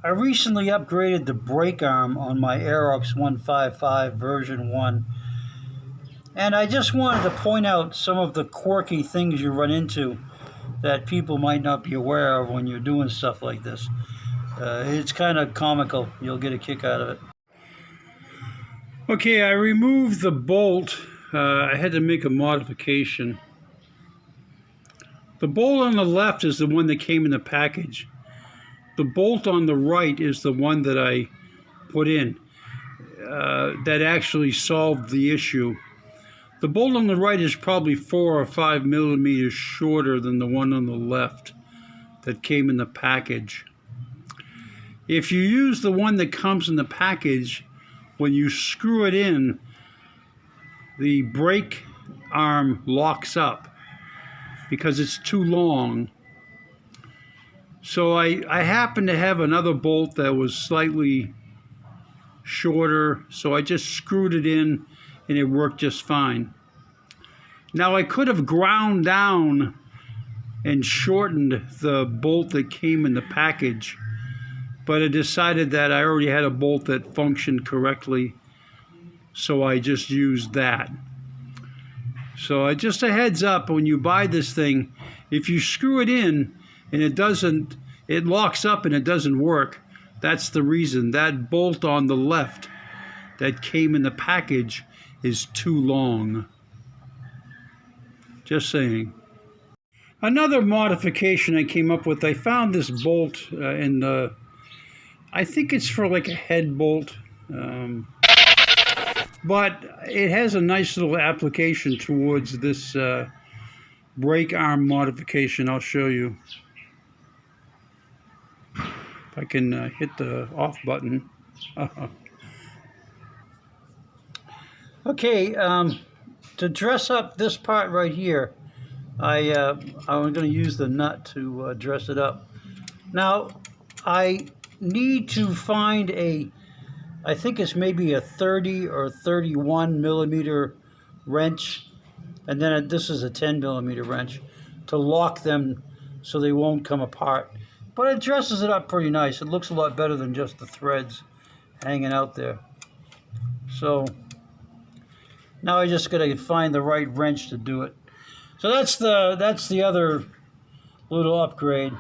I recently upgraded the brake arm on my Aerox 155 version 1, and I just wanted to point out some of the quirky things you run into that people might not be aware of when you're doing stuff like this. It's kind of comical. You'll get a kick out of it. Okay, I removed the bolt. I had to make a modification. The bolt on the left is the one that came in the package. The bolt on the right is the one that I put in. That actually solved the issue. The bolt on the right is probably 4 or 5 millimeters shorter than the one on the left that came in the package. If you use the one that comes in the package, when you screw it in, the brake arm locks up because it's too long. So I happen to have another bolt that was slightly shorter, so I just screwed it in and it worked just fine. Now I could have ground down and shortened the bolt that came in the package, but I decided that I already had a bolt that functioned correctly, so I just used that. So just a heads up, when you buy this thing, if you screw it in and it locks up and it doesn't work, that's the reason. That bolt on the left that came in the package is too long. Just saying. Another modification I came up with, I found this bolt in the, I think it's for like a head bolt, but it has a nice little application towards this brake arm modification. I'll show you. If I can hit the off button. Okay, to dress up this part right here, I'm going to use the nut to dress it up. Now, I need to find I think it's maybe a 30 or 31 millimeter wrench, and then this is a 10 millimeter wrench, to lock them so they won't come apart. But it dresses it up pretty nice. It looks a lot better than just the threads hanging out there. So now I just got to find the right wrench to do it. So that's the other little upgrade.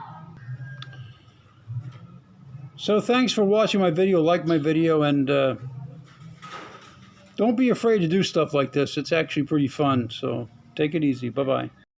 So thanks for watching my video. Like my video, and don't be afraid to do stuff like this. It's actually pretty fun. So take it easy. Bye-bye.